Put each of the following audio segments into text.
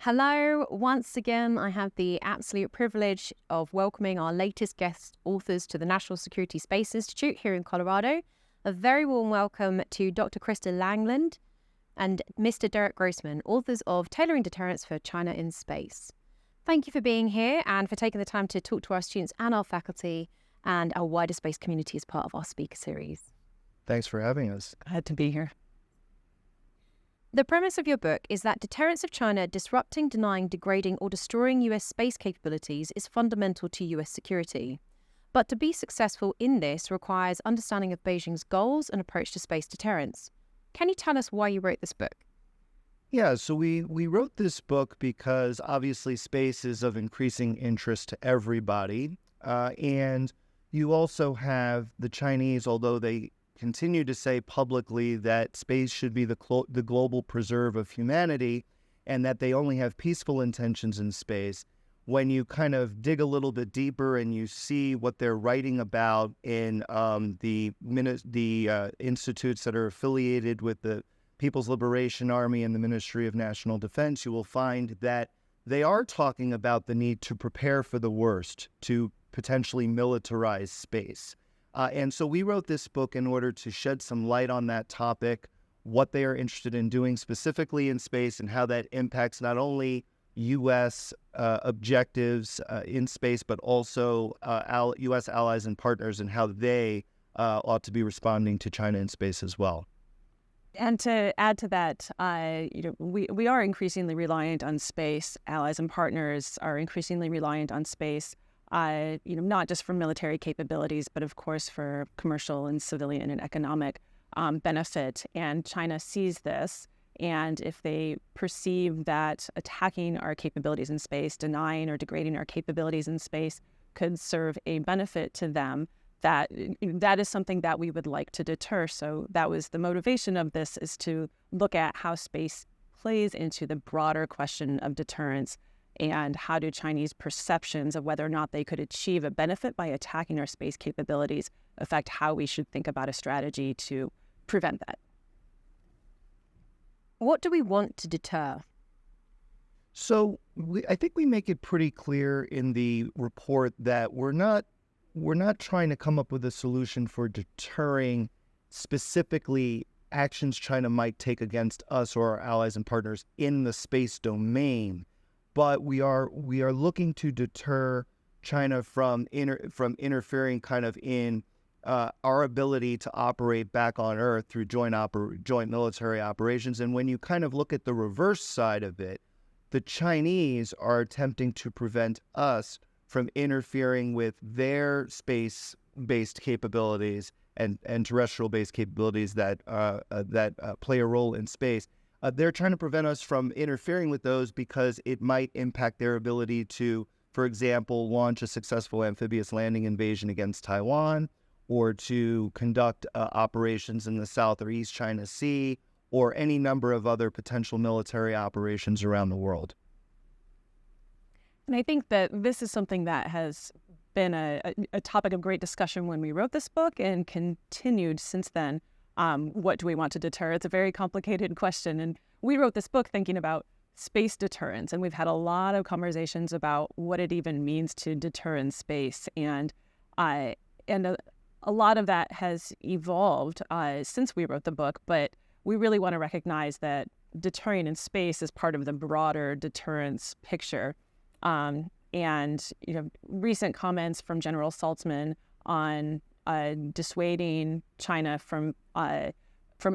Hello, once again, I have the absolute privilege of welcoming our latest guest authors to the National Security Space Institute here in Colorado. A very warm welcome to Dr. Krista Langeland and Mr. Grossman, authors of Tailoring Deterrence for China in Space. Thank you for being here and for taking the time to talk to our students and our faculty and our wider space community as part of our speaker series. Thanks for having us. Glad to be here. The premise of your book is that deterrence of China disrupting, denying, degrading, or destroying US space capabilities is fundamental to US security. But to be successful in this requires understanding of Beijing's goals and approach to space deterrence. Can you tell us why you wrote this book? Yeah, so we wrote this book because obviously space is of increasing interest to everybody. And you also have the Chinese, although they continue to say publicly that space should be the global preserve of humanity and that they only have peaceful intentions in space. When you kind of dig a little bit deeper and you see what they're writing about in the institutes that are affiliated with the People's Liberation Army and the Ministry of National Defense, you will find that they are talking about the need to prepare for the worst, to potentially militarize space. And so we wrote this book in order to shed some light on that topic, what they are interested in doing specifically in space and how that impacts not only U.S. Objectives in space, but also U.S. allies and partners and how they ought to be responding to China in space as well. And to add to that, we are increasingly reliant on space. Allies and partners are increasingly reliant on space. Not just for military capabilities, but of course for commercial and civilian and economic benefit. And China sees this. And if they perceive that attacking our capabilities in space, denying or degrading our capabilities in space could serve a benefit to them, that is something that we would like to deter. So that was the motivation of this, is to look at how space plays into the broader question of deterrence. And how do Chinese perceptions of whether or not they could achieve a benefit by attacking our space capabilities affect how we should think about a strategy to prevent that? What do we want to deter? So I think we make it pretty clear in the report that we're not trying to come up with a solution for deterring specifically actions China might take against us or our allies and partners in the space domain. But we are looking to deter China from interfering kind of in our ability to operate back on Earth through joint military operations. And when you kind of look at the reverse side of it, the Chinese are attempting to prevent us from interfering with their space-based capabilities and terrestrial-based capabilities that play a role in space. They're trying to prevent us from interfering with those because it might impact their ability to, for example, launch a successful amphibious landing invasion against Taiwan, or to conduct operations in the South or East China Sea, or any number of other potential military operations around the world. And I think that this is something that has been a topic of great discussion when we wrote this book and continued since then. What do we want to deter? It's a very complicated question. And we wrote this book thinking about space deterrence. And we've had a lot of conversations about what it even means to deter in space. And a lot of that has evolved since we wrote the book. But we really want to recognize that deterring in space is part of the broader deterrence picture. Recent comments from General Saltzman on dissuading China from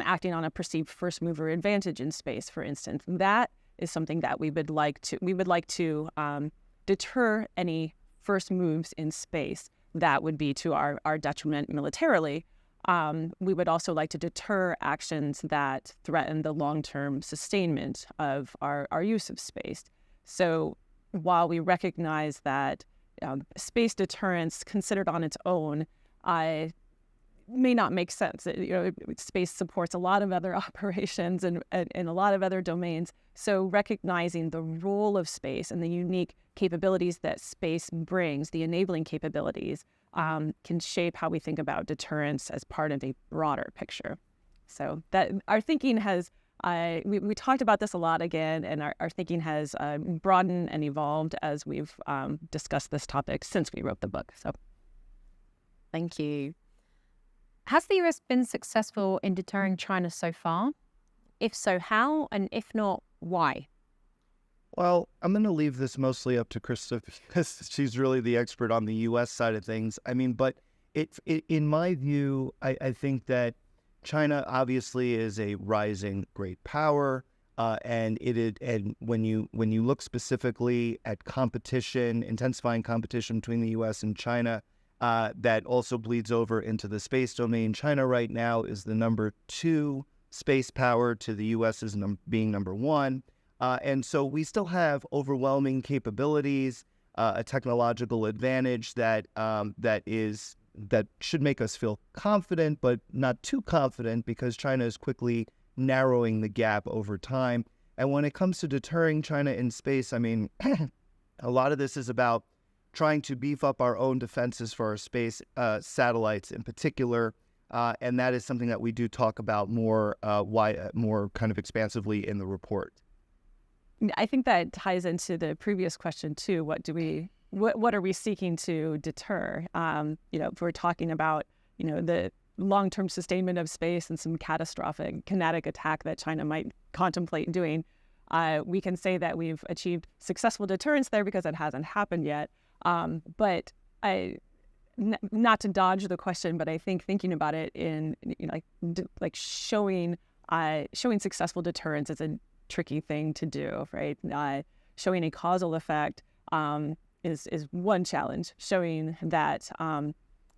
acting on a perceived first mover advantage in space, for instance. That is something that we would like to deter any first moves in space that would be to our detriment militarily. We would also like to deter actions that threaten the long-term sustainment of our use of space. So while we recognize that space deterrence considered on its own may not make sense. Space supports a lot of other operations and a lot of other domains. So recognizing the role of space and the unique capabilities that space brings, the enabling capabilities, can shape how we think about deterrence as part of a broader picture. So that our thinking has we talked about this a lot again, and our thinking has broadened and evolved as we've discussed this topic since we wrote the book. So, thank you. Has the US been successful in deterring China so far? If so, how? And if not, why? Well, I'm going to leave this mostly up to Krista because she's really the expert on the U.S. side of things. I mean, but in my view, I think that China obviously is a rising great power, and when you look specifically at competition, intensifying competition between the U.S. and China, that also bleeds over into the space domain. China right now is the number 2 space power to the U.S. as being number 1. And so we still have overwhelming capabilities, a technological advantage that should make us feel confident, but not too confident because China is quickly narrowing the gap over time. And when it comes to deterring China in space, I mean, a lot of this is about trying to beef up our own defenses for our space satellites in particular. And that is something that we do talk about more kind of expansively in the report. I think that ties into the previous question too. What are we seeking to deter? If we're talking about, the long-term sustainment of space and some catastrophic kinetic attack that China might contemplate doing, we can say that we've achieved successful deterrence there because it hasn't happened yet. But not to dodge the question, but I think thinking about it in like showing successful deterrence is a tricky thing to do, right? Showing a causal effect is one challenge. Showing that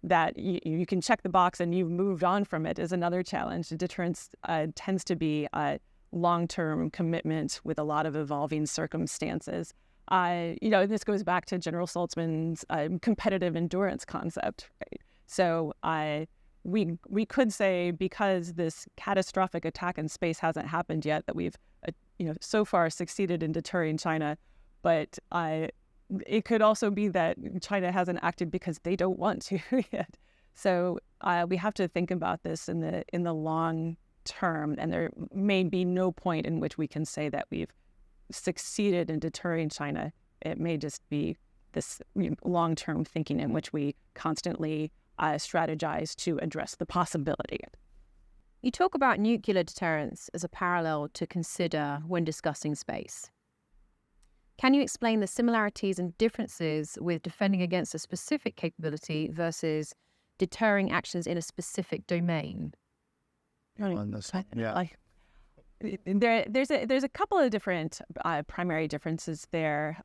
that you can check the box and you've moved on from it is another challenge. Deterrence tends to be a long-term commitment with a lot of evolving circumstances. This goes back to General Saltzman's competitive endurance concept, right? So we could say because this catastrophic attack in space hasn't happened yet that we've so far succeeded in deterring China, but it could also be that China hasn't acted because they don't want to yet. So we have to think about this in the long term, and there may be no point in which we can say that we've succeeded in deterring China. It may just be this long-term thinking in which we constantly strategize to address the possibility. You talk about nuclear deterrence as a parallel to consider when discussing space. Can you explain the similarities and differences with defending against a specific capability versus deterring actions in a specific domain? There's a couple of different primary differences there.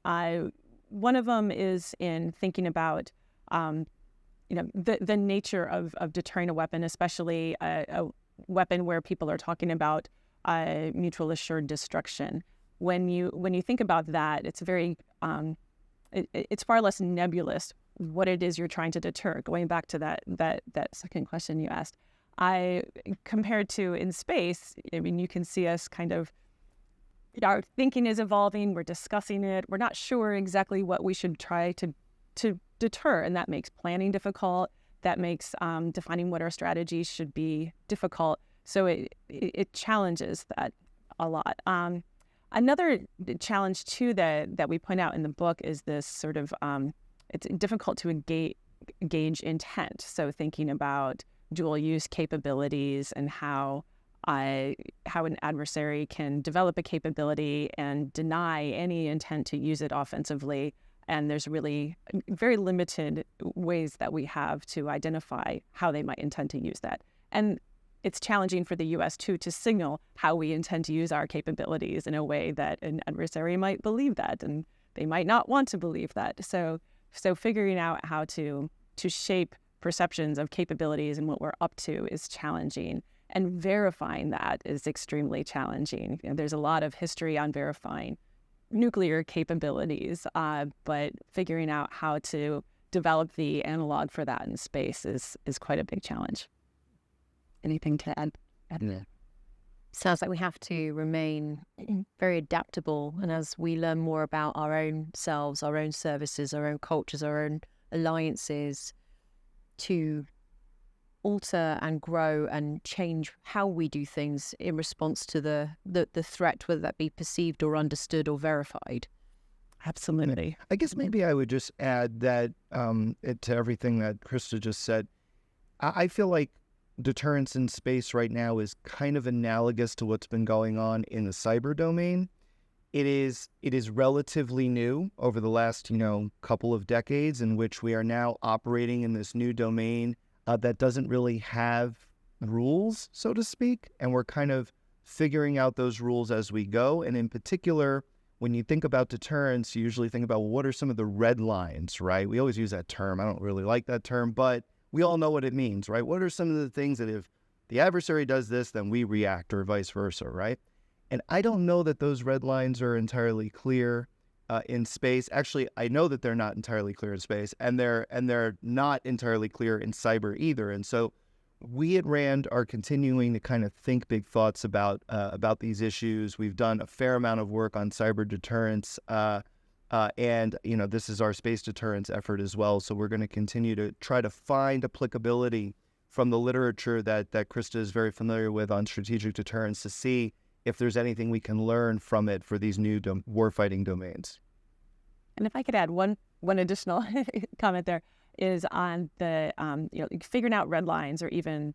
One of them is in thinking about the nature of deterring a weapon, especially a weapon where people are talking about mutual assured destruction. When you think about that, it's very it's far less nebulous what it is you're trying to deter. Going back to that second question you asked, compared to in space, I mean, you can see us kind of, our thinking is evolving. We're discussing it. We're not sure exactly what we should try to deter, and that makes planning difficult. That makes defining what our strategies should be difficult. So it challenges that a lot. Another challenge too that we point out in the book is this sort of it's difficult to gauge intent. So thinking about dual use capabilities and how an adversary can develop a capability and deny any intent to use it offensively. And there's really very limited ways that we have to identify how they might intend to use that. And it's challenging for the U.S. too to signal how we intend to use our capabilities in a way that an adversary might believe that, and they might not want to believe that. So figuring out how to shape perceptions of capabilities and what we're up to is challenging, and verifying that is extremely challenging. There's a lot of history on verifying nuclear capabilities, but figuring out how to develop the analog for that in space is quite a big challenge. Anything to add? Yeah. Sounds like we have to remain very adaptable, and as we learn more about our own selves, our own services, our own cultures, our own alliances, to alter and grow and change how we do things in response to the threat, whether that be perceived or understood or verified? Absolutely. I guess maybe I would just add that to everything that Krista just said. I feel like deterrence in space right now is kind of analogous to what's been going on in the cyber domain. It is relatively new over the last, couple of decades, in which we are now operating in this new domain that doesn't really have rules, so to speak, and we're kind of figuring out those rules as we go. And in particular, when you think about deterrence, you usually think about, well, what are some of the red lines, right? We always use that term. I don't really like that term, but we all know what it means, right? What are some of the things that if the adversary does this, then we react, or vice versa, right? And I don't know that those red lines are entirely clear in space. Actually, I know that they're not entirely clear in space, and they're not entirely clear in cyber either. And so we at RAND are continuing to kind of think big thoughts about these issues. We've done a fair amount of work on cyber deterrence, and this is our space deterrence effort as well. So we're going to continue to try to find applicability from the literature that Krista is very familiar with on strategic deterrence to see if there's anything we can learn from it for these new warfighting domains. And if I could add one additional comment, there is on the figuring out red lines, or even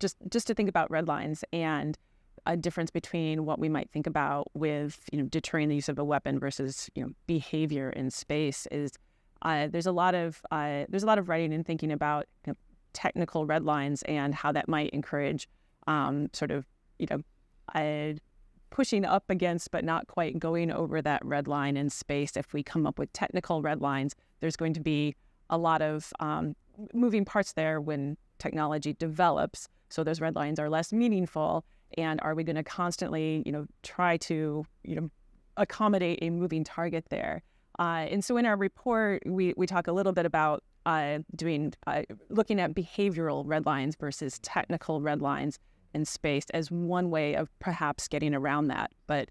just to think about red lines and a difference between what we might think about with deterring the use of a weapon versus behavior in space. Is there's a lot of writing and thinking about technical red lines and how that might encourage pushing up against but not quite going over that red line in space. If we come up with technical red lines, there's going to be a lot of moving parts there when technology develops. So those red lines are less meaningful. And are we going to constantly, try to, accommodate a moving target there? And so in our report, we talk a little bit about looking at behavioral red lines versus technical red lines in space as one way of perhaps getting around that. But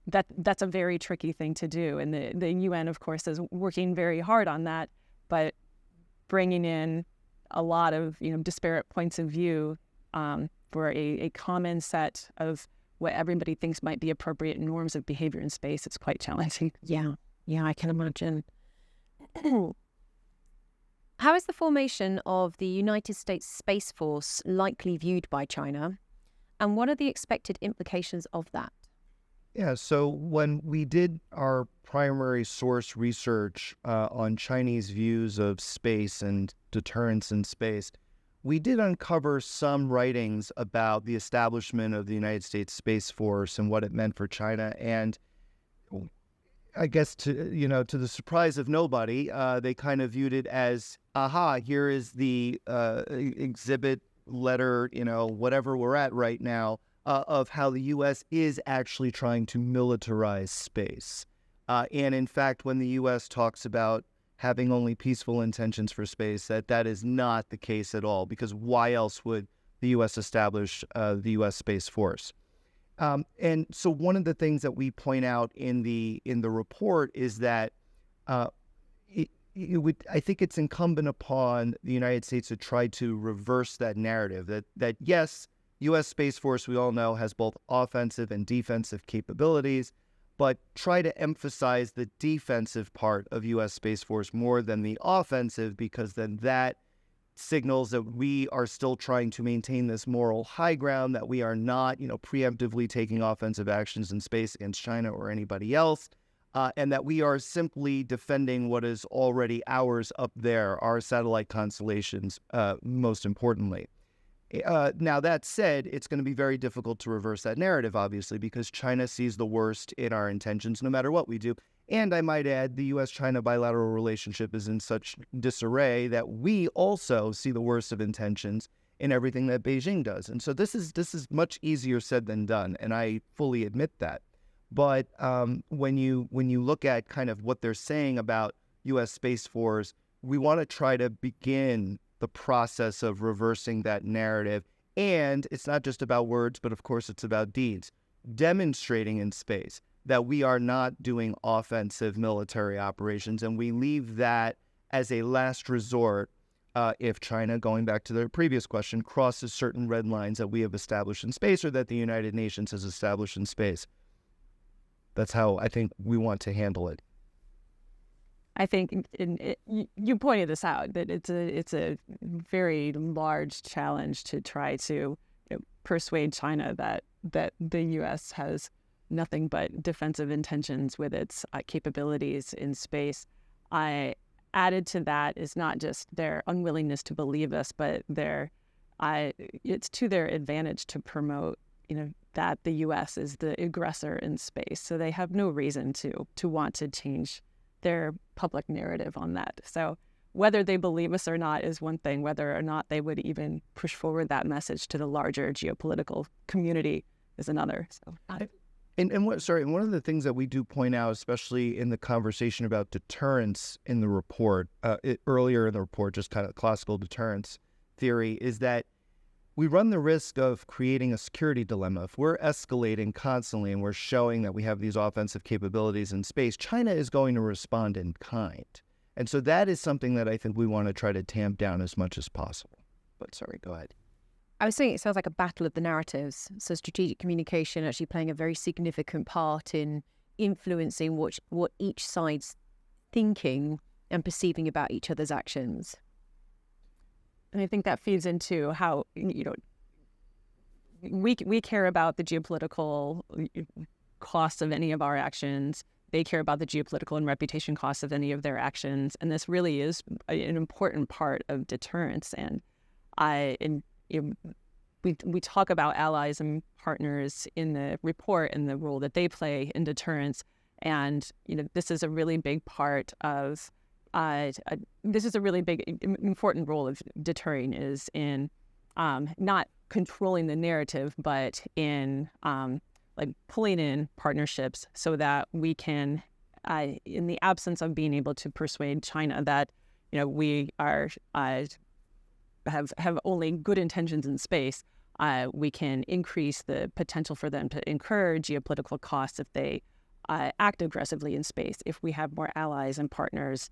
that's a very tricky thing to do. And the UN, of course, is working very hard on that, but bringing in a lot of disparate points of view for a common set of what everybody thinks might be appropriate norms of behavior in space, it's quite challenging. Yeah, I can imagine. How is the formation of the United States Space Force likely viewed by China? And what are the expected implications of that? Yeah, so when we did our primary source research on Chinese views of space and deterrence in space, we did uncover some writings about the establishment of the United States Space Force and what it meant for China. And I guess to the surprise of nobody, they kind of viewed it as, aha, here is the exhibit letter, whatever we're at right now, of how the U.S. is actually trying to militarize space. And in fact, when the U.S. talks about having only peaceful intentions for space, that is not the case at all, because why else would the U.S. establish the U.S. Space Force? And so one of the things that we point out in the report is that I think it's incumbent upon the United States to try to reverse that narrative that yes, U.S. Space Force, we all know, has both offensive and defensive capabilities, but try to emphasize the defensive part of U.S. Space Force more than the offensive, because then that signals that we are still trying to maintain this moral high ground, that we are not, preemptively taking offensive actions in space against China or anybody else, and that we are simply defending what is already ours up there, our satellite constellations, most importantly. Now, that said, it's going to be very difficult to reverse that narrative, obviously, because China sees the worst in our intentions no matter what we do. And I might add, the U.S.-China bilateral relationship is in such disarray that we also see the worst of intentions in everything that Beijing does. And so this is much easier said than done, and I fully admit that. But when you look at kind of what they're saying about U.S. Space Force, we want to try to begin the process of reversing that narrative. And it's not just about words, but of course it's about deeds. Demonstrating in space that we are not doing offensive military operations, and we leave that as a last resort if China, going back to the previous question, crosses certain red lines that we have established in space or that the United Nations has established in space. That's how I think we want to handle it. I think you pointed this out, that it's a very large challenge to try to persuade China that the U.S. has nothing but defensive intentions with its capabilities in space. Added to that is not just their unwillingness to believe us, but it's to their advantage to promote, that the U.S. is the aggressor in space. So they have no reason to want to change their public narrative on that. So whether they believe us or not is one thing. Whether or not they would even push forward that message to the larger geopolitical community is another. So. One of the things that we do point out, especially in the conversation about deterrence in the report, earlier in the report, just kind of classical deterrence theory, is that we run the risk of creating a security dilemma. If we're escalating constantly and we're showing that we have these offensive capabilities in space, China is going to respond in kind. And so that is something that I think we want to try to tamp down as much as possible. But sorry, go ahead. I was saying it sounds like a battle of the narratives. So strategic communication actually playing a very significant part in influencing what each side's thinking and perceiving about each other's actions. And I think that feeds into how, we care about the geopolitical cost of any of our actions. They care about the geopolitical and reputation costs of any of their actions. And this really is an important part of deterrence. And we talk about allies and partners in the report and the role that they play in deterrence. And, this is a really big part of, this is a really big, important role of deterring, is in not controlling the narrative, but in pulling in partnerships so that we can, in the absence of being able to persuade China that, we are, have only good intentions in space, we can increase the potential for them to incur geopolitical costs if they act aggressively in space, if we have more allies and partners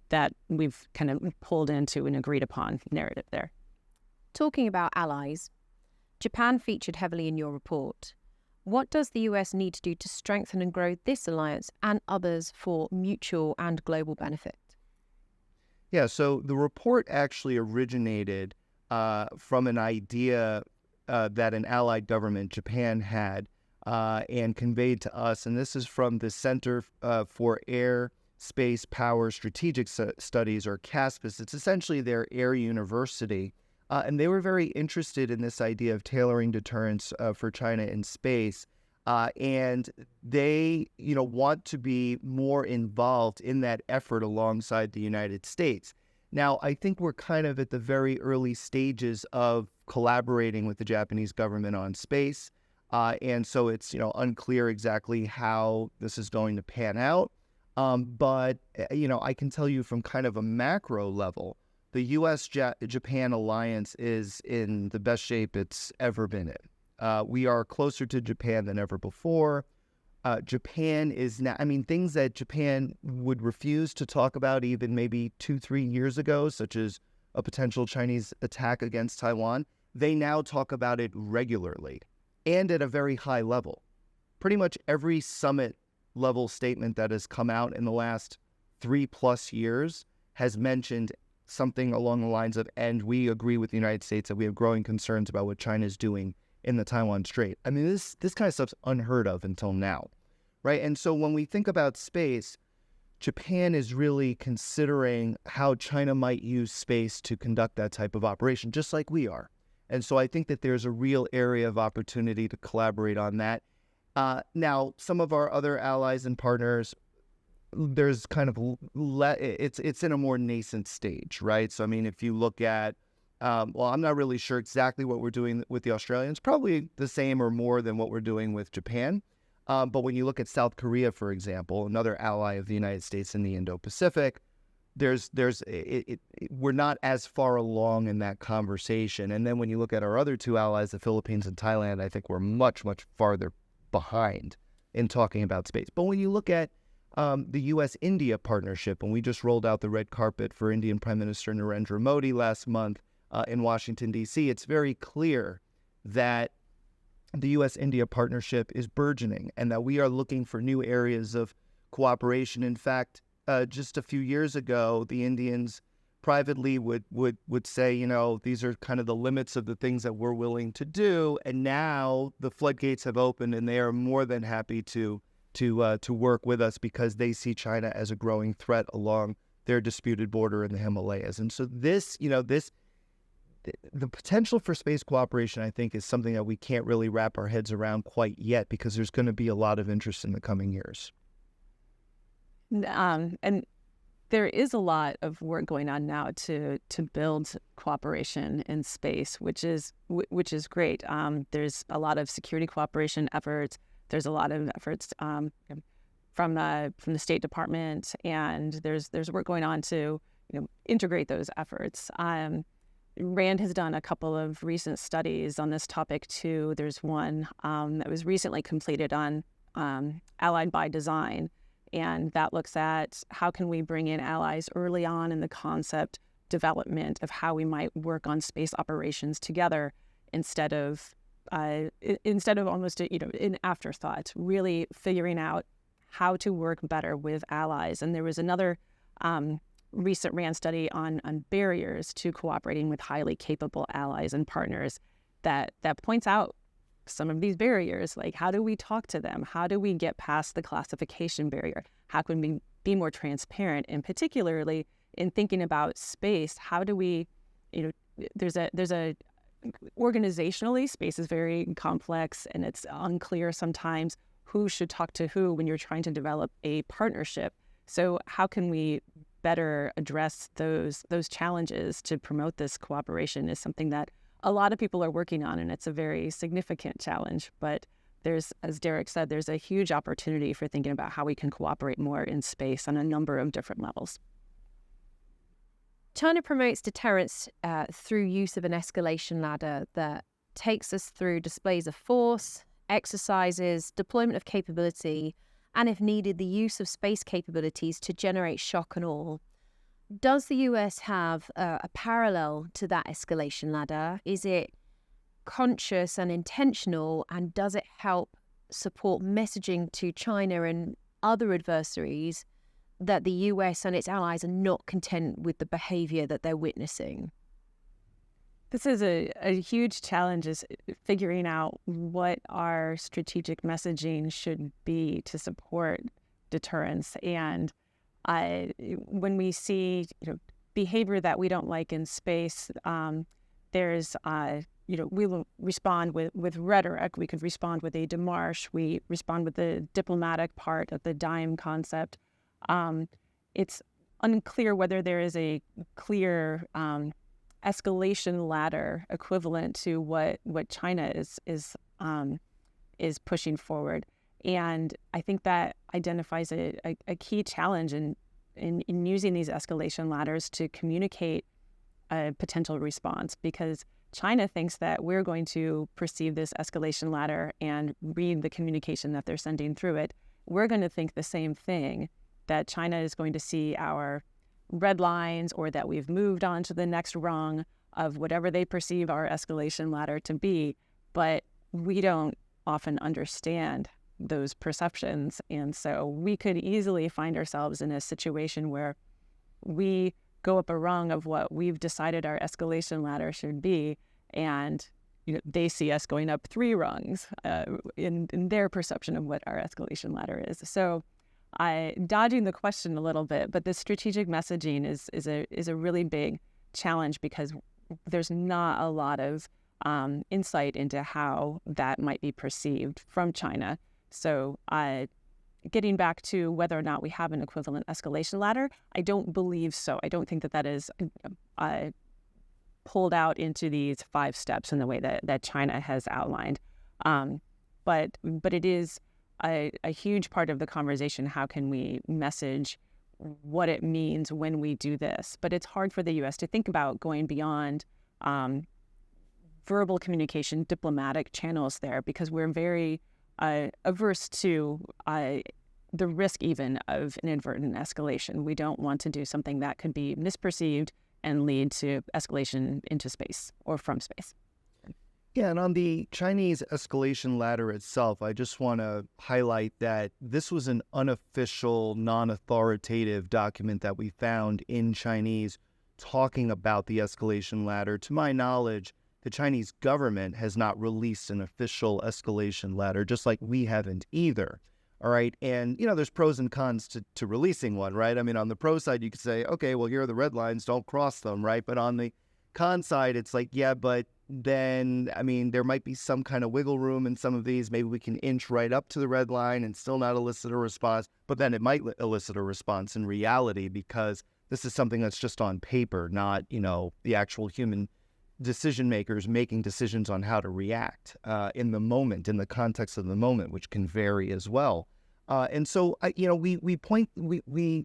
that we've kind of pulled into an agreed upon narrative there. Talking about allies, Japan featured heavily in your report. What does the US need to do to strengthen and grow this alliance and others for mutual and global benefit? Yeah, so the report actually originated from an idea that an allied government, Japan, had and conveyed to us. And this is from the Center for Air, Space, Power, Strategic Studies, or CASPAS. It's essentially their air university. And they were very interested in this idea of tailoring deterrence for China in space. And they, want to be more involved in that effort alongside the United States. Now, I think we're kind of at the very early stages of collaborating with the Japanese government on space. And so it's, unclear exactly how this is going to pan out. But I can tell you from kind of a macro level, the U.S.-Japan alliance is in the best shape it's ever been in. We are closer to Japan than ever before. Japan is now, things that Japan would refuse to talk about even maybe 2-3 years ago, such as a potential Chinese attack against Taiwan, they now talk about it regularly and at a very high level. Pretty much every summit level statement that has come out in the last 3+ years has mentioned something along the lines of, and we agree with the United States that we have growing concerns about what China is doing in the Taiwan Strait. This kind of stuff's unheard of until now, right? And so when we think about space, Japan is really considering how China might use space to conduct that type of operation, just like we are. And so I think that there's a real area of opportunity to collaborate on that. Now, some of our other allies and partners, there's kind of, it's in a more nascent stage, right? So, if you look at, I'm not really sure exactly what we're doing with the Australians, probably the same or more than what we're doing with Japan. But when you look at South Korea, for example, another ally of the United States in the Indo-Pacific, we're not as far along in that conversation. And then when you look at our other two allies, the Philippines and Thailand, I think we're much, much farther behind in talking about space. But when you look at the U.S.-India partnership, and we just rolled out the red carpet for Indian Prime Minister Narendra Modi last month in Washington, D.C., it's very clear that the U.S.-India partnership is burgeoning and that we are looking for new areas of cooperation. In fact, just a few years ago, the Indians privately would say, you know, these are kind of the limits of the things that we're willing to do. And now the floodgates have opened and they are more than happy to work with us because they see China as a growing threat along their disputed border in the Himalayas. And so the potential for space cooperation, I think, is something that we can't really wrap our heads around quite yet because there's going to be a lot of interest in the coming years. And there is a lot of work going on now to build cooperation in space, which is great. There's a lot of security cooperation efforts. There's a lot of efforts from the State Department, and there's work going on to integrate those efforts. Rand has done a couple of recent studies on this topic too. There's one that was recently completed on allied by design, and that looks at how can we bring in allies early on in the concept development of how we might work on space operations together instead of almost an afterthought, really figuring out how to work better with allies. And there was another recent RAND study on barriers to cooperating with highly capable allies and partners that points out some of these barriers, like how do we talk to them? How do we get past the classification barrier? How can we be more transparent? And particularly in thinking about space, how do we, there's a organizationally, space is very complex and it's unclear sometimes who should talk to who when you're trying to develop a partnership. So how can we better address those challenges to promote this cooperation is something that a lot of people are working on, and it's a very significant challenge. But there's, as Derek said, there's a huge opportunity for thinking about how we can cooperate more in space on a number of different levels. China promotes deterrence through use of an escalation ladder that takes us through displays of force, exercises, deployment of capability, and if needed, the use of space capabilities to generate shock and awe. Does the US have a parallel to that escalation ladder? Is it conscious and intentional, and does it help support messaging to China and other adversaries that the US and its allies are not content with the behavior that they're witnessing? This is a huge challenge, is figuring out what our strategic messaging should be to support deterrence. And when we see behavior that we don't like in space, there's we will respond with rhetoric. We could respond with a démarche. We respond with the diplomatic part of the dime concept. It's unclear whether there is a clear escalation ladder equivalent to what China is pushing forward. And I think that identifies a key challenge in using these escalation ladders to communicate a potential response, because China thinks that we're going to perceive this escalation ladder and read the communication that they're sending through it. We're going to think the same thing, that China is going to see our red lines, or that we've moved on to the next rung of whatever they perceive our escalation ladder to be. But we don't often understand those perceptions. And so we could easily find ourselves in a situation where we go up a rung of what we've decided our escalation ladder should be, and they see us going up 3 rungs in their perception of what our escalation ladder is. So dodging the question a little bit, but the strategic messaging is a really big challenge, because there's not a lot of insight into how that might be perceived from China. So getting back to whether or not we have an equivalent escalation ladder, I don't believe so. I don't think that is pulled out into these 5 steps in the way that China has outlined. But it is a huge part of the conversation. How can we message what it means when we do this? But it's hard for the U.S. to think about going beyond verbal communication, diplomatic channels there, because we're very averse to the risk even of an inadvertent escalation. We don't want to do something that could be misperceived and lead to escalation into space or from space. Yeah, and on the Chinese escalation ladder itself, I just want to highlight that this was an unofficial, non-authoritative document that we found in Chinese talking about the escalation ladder. To my knowledge, the Chinese government has not released an official escalation ladder, just like we haven't either. All right. And, there's pros and cons to releasing one, right? I mean, on the pro side, you could say, okay, well, here are the red lines, don't cross them, right? But on the con side, it's like, yeah, but then, I mean, there might be some kind of wiggle room in some of these. Maybe we can inch right up to the red line and still not elicit a response, but then it might elicit a response in reality because this is something that's just on paper, not, the actual human decision makers making decisions on how to react in the moment, in the context of the moment, which can vary as well. And so, we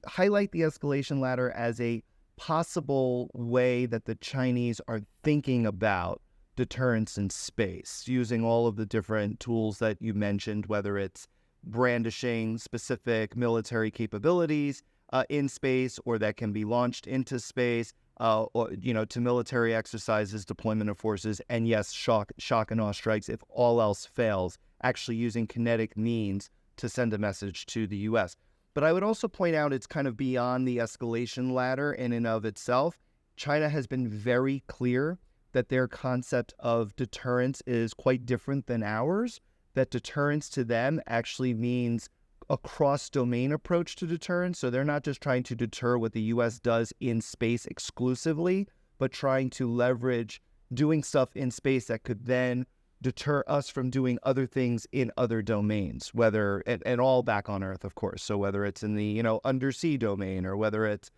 highlight the escalation ladder as a possible way that the Chinese are thinking about deterrence in space, using all of the different tools that you mentioned, whether it's brandishing specific military capabilities in space or that can be launched into space, or to military exercises, deployment of forces, and yes, shock and awe strikes if all else fails, actually using kinetic means to send a message to the U.S. But I would also point out it's kind of beyond the escalation ladder in and of itself. China has been very clear that their concept of deterrence is quite different than ours, that deterrence to them actually means a cross-domain approach to deterrence. So they're not just trying to deter what the U.S. does in space exclusively, but trying to leverage doing stuff in space that could then deter us from doing other things in other domains, whether, and all back on Earth, of course. So whether it's in the, undersea domain or whether it's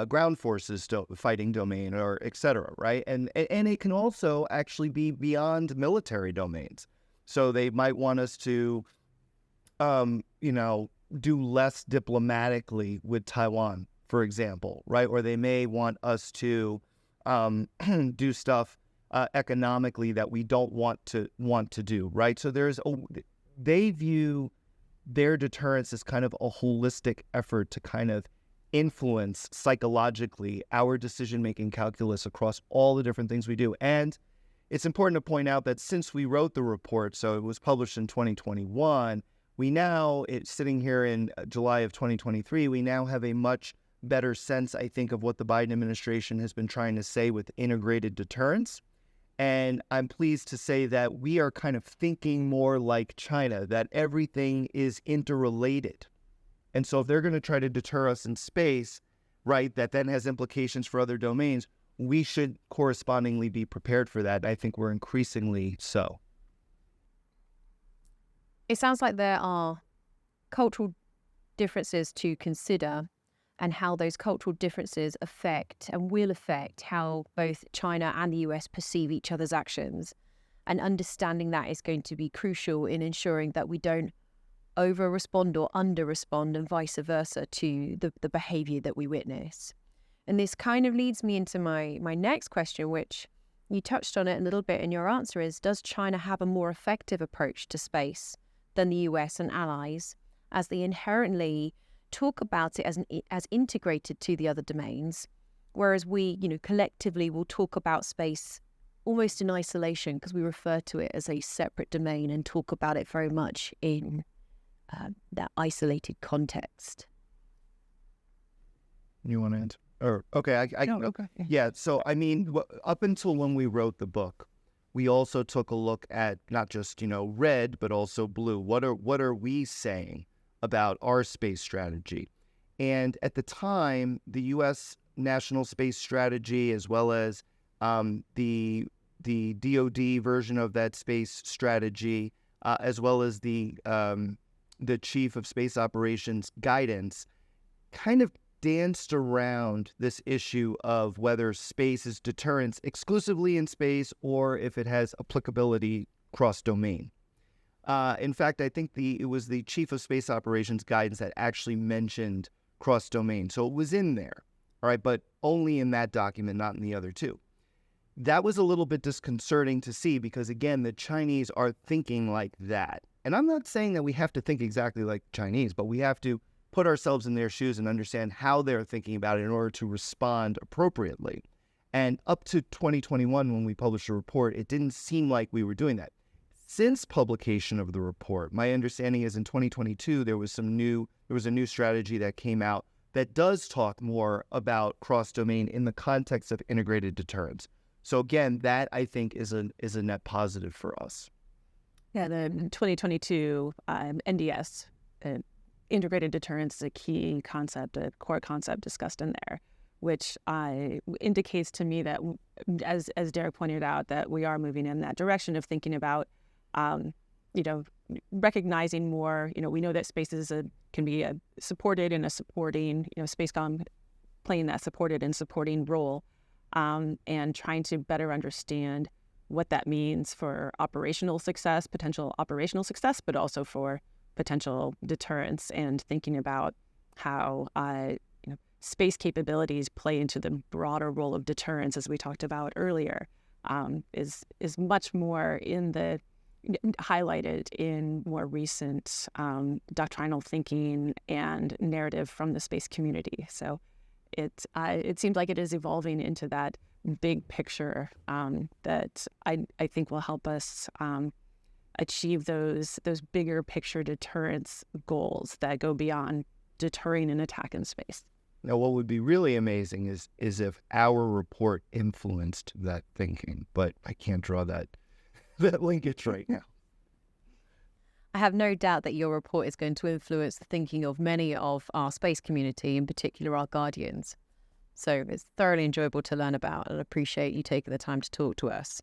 ground forces fighting domain or et cetera, right? And it can also actually be beyond military domains. So they might want us to, do less diplomatically with Taiwan, for example, right? Or they may want us to do stuff economically that we don't want to do, right? So they view their deterrence as kind of a holistic effort to kind of influence psychologically our decision-making calculus across all the different things we do. And it's important to point out that since we wrote the report, so it was published in 2021, we now, sitting here in July of 2023, we now have a much better sense, I think, of what the Biden administration has been trying to say with integrated deterrence. And I'm pleased to say that we are kind of thinking more like China, that everything is interrelated. And so if they're going to try to deter us in space, right, that then has implications for other domains, we should correspondingly be prepared for that. I think we're increasingly so. It sounds like there are cultural differences to consider and how those cultural differences affect and will affect how both China and the US perceive each other's actions. And understanding that is going to be crucial in ensuring that we don't over-respond or under-respond and vice versa to the behavior that we witness. And this kind of leads me into my next question, which you touched on it a little bit in your answer, is does China have a more effective approach to space than the US and allies, as they inherently talk about it as integrated to the other domains, whereas we, collectively will talk about space almost in isolation because we refer to it as a separate domain and talk about it very much in that isolated context. You want to answer? Or okay, No, okay. Yeah. So I mean, up until when we wrote the book, we also took a look at not just red but also blue. What are we saying about our space strategy? And at the time, the U.S. National Space Strategy, as well as the DoD version of that space strategy, as well as the Chief of Space Operations guidance, kind of danced around this issue of whether space is deterrence exclusively in space or if it has applicability cross-domain. In fact, I think it was the Chief of Space Operations guidance that actually mentioned cross-domain. So it was in there, all right, but only in that document, not in the other two. that was a little bit disconcerting to see because, again, the Chinese are thinking like that. And I'm not saying that we have to think exactly like Chinese, but we have to put ourselves in their shoes and understand how they're thinking about it in order to respond appropriately. And up to 2021, when we published a report, it didn't seem like we were doing that. Since publication of the report, my understanding is in 2022, there was a new strategy that came out that does talk more about cross-domain in the context of integrated deterrence. So again, that I think is a net positive for us. Yeah, the 2022 NDS, integrated deterrence, is a key concept, a core concept discussed in there, which indicates to me that, as Derek pointed out, that we are moving in that direction of thinking about, recognizing more. We know that space can be supported in a supporting, Spacecom playing that supported and supporting role, and trying to better understand what that means for potential operational success, but also for potential deterrence, and thinking about how space capabilities play into the broader role of deterrence, as we talked about earlier, is much more highlighted in more recent doctrinal thinking and narrative from the space community. So it seems like it is evolving into that big picture that I think will help us achieve those bigger picture deterrence goals that go beyond deterring an attack in space. Now, what would be really amazing is if our report influenced that thinking, but I can't draw that linkage right now. I have no doubt that your report is going to influence the thinking of many of our space community, in particular our guardians. So it's thoroughly enjoyable to learn about, and I appreciate you taking the time to talk to us.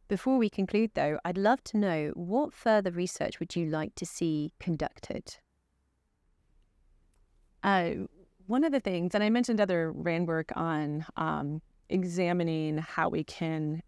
Before we conclude, though, I'd love to know, what further research would you like to see conducted? One of the things, and I mentioned other RAND work on examining how we can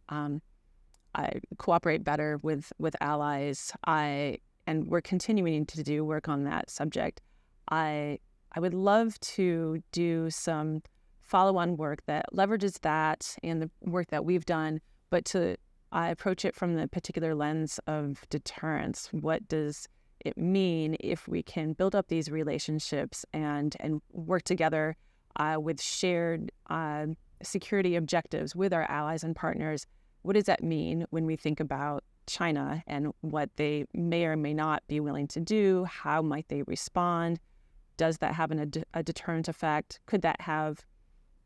cooperate better with allies, and we're continuing to do work on that subject. I would love to do some follow-on work that leverages that and the work that we've done, but to approach it from the particular lens of deterrence. What does it mean if we can build up these relationships and work together with shared security objectives with our allies and partners? What does that mean when we think about China and what they may or may not be willing to do? How might they respond? Does that have a deterrent effect? Could that have,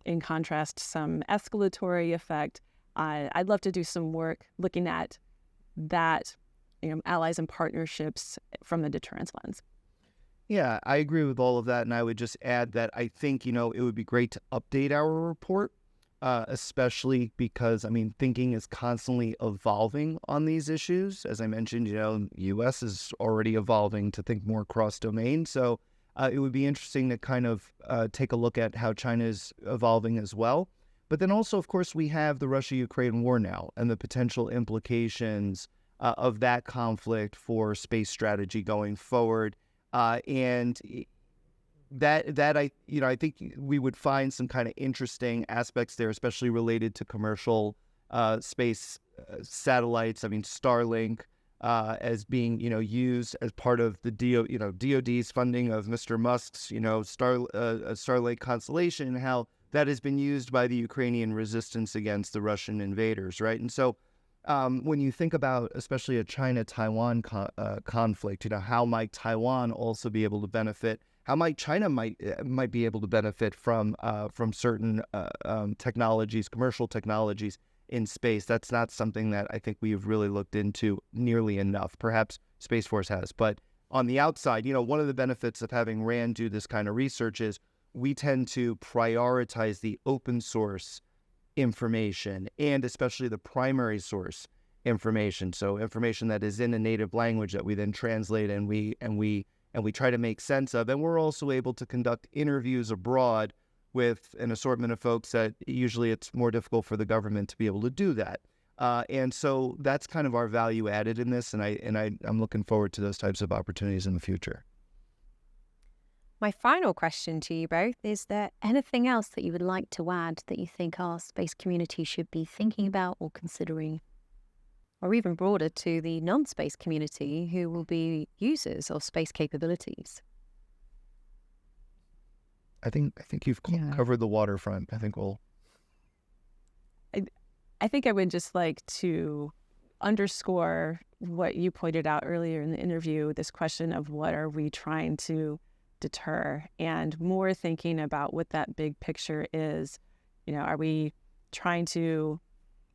in contrast, some escalatory effect? I'd love to do some work looking at that, allies and partnerships from the deterrence lens. Yeah, I agree with all of that. And I would just add that I think, it would be great to update our report, especially because, thinking is constantly evolving on these issues. As I mentioned, U.S. is already evolving to think more cross-domain. So it would be interesting to kind of take a look at how China is evolving as well. But then also, of course, we have the Russia-Ukraine war now and the potential implications of that conflict for space strategy going forward. And that I think we would find some kind of interesting aspects there, especially related to commercial space satellites. Starlink as being used as part of the DoD's funding of Mr. Musk's Starlink constellation, and how that has been used by the Ukrainian resistance against the Russian invaders, right? And so when you think about especially a China-Taiwan conflict, how might Taiwan also be able to benefit? How might China might be able to benefit from certain technologies, commercial technologies in space? That's not something that I think we've really looked into nearly enough. Perhaps Space Force has, but on the outside, one of the benefits of having RAND do this kind of research is we tend to prioritize the open source information, and especially the primary source information. So information that is in a native language that we then translate and we try to make sense of. And we're also able to conduct interviews abroad with an assortment of folks that usually it's more difficult for the government to be able to do that. And so that's kind of our value added in this. And I'm looking forward to those types of opportunities in the future. My final question to you both, is there anything else that you would like to add that you think our space community should be thinking about or considering? Or even broader to the non-space community who will be users of space capabilities? I think you've covered the waterfront. I think I would just like to underscore what you pointed out earlier in the interview, this question of what are we trying to deter, and more thinking about what that big picture is. Are we trying to,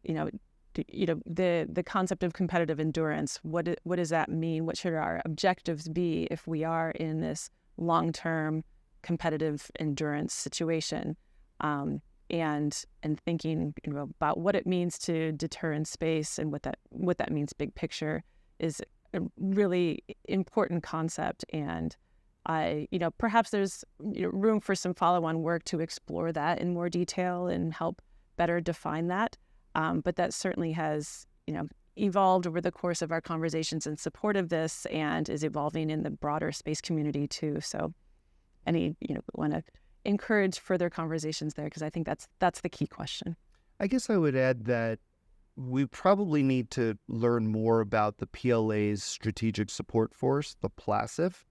the concept of competitive endurance, what does that mean? What should our objectives be if we are in this long-term competitive endurance situation? And thinking about what it means to deter in space and what that means big picture is a really important concept. And perhaps there's room for some follow-on work to explore that in more detail and help better define that. But that certainly has evolved over the course of our conversations in support of this, and is evolving in the broader space community too. So, want to encourage further conversations there, because I think that's the key question. I guess I would add that we probably need to learn more about the PLA's Strategic Support Force, the PLASIF,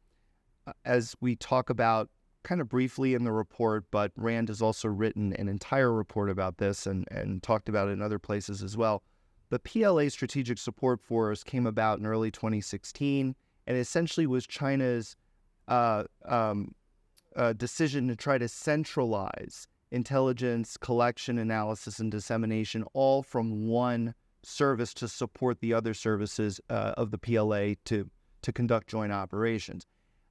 as we talk about kind of briefly in the report, but Rand has also written an entire report about this and talked about it in other places as well. The PLA Strategic Support Force came about in early 2016 and essentially was China's decision to try to centralize intelligence collection, analysis, and dissemination all from one service to support the other services of the PLA to conduct joint operations.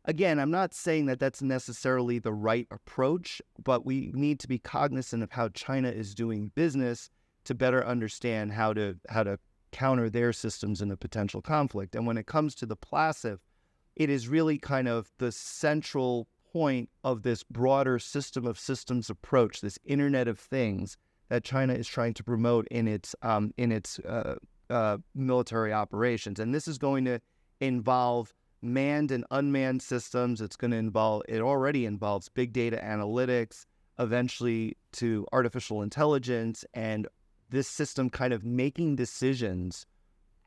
Again, I'm not saying that that's necessarily the right approach, but we need to be cognizant of how China is doing business to better understand how to counter their systems in a potential conflict. And when it comes to the PLASIF, it is really kind of the central point of this broader system of systems approach, this Internet of Things that China is trying to promote in its military operations. And this is going to involve manned and unmanned systems. It already involves big data analytics, eventually to artificial intelligence, and this system kind of making decisions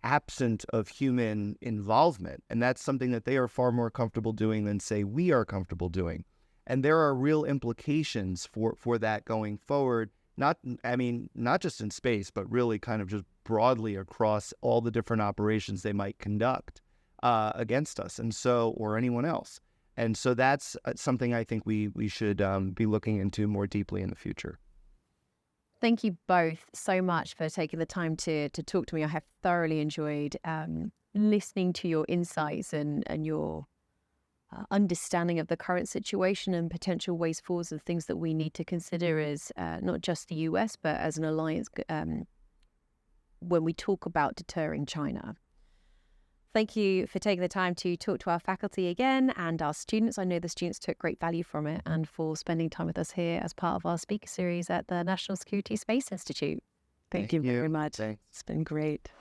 absent of human involvement. And that's something that they are far more comfortable doing than, say, we are comfortable doing. And there are real implications for that going forward, not just in space, but really kind of just broadly across all the different operations they might conduct against us, or anyone else. And so that's something I think we should be looking into more deeply in the future. Thank you both so much for taking the time to talk to me. I have thoroughly enjoyed listening to your insights and your understanding of the current situation and potential ways forwards of things that we need to consider as not just the US, but as an alliance when we talk about deterring China. Thank you for taking the time to talk to our faculty again and our students. I know the students took great value from it, and for spending time with us here as part of our speaker series at the National Security Space Institute. Thank you very much. Thanks. It's been great.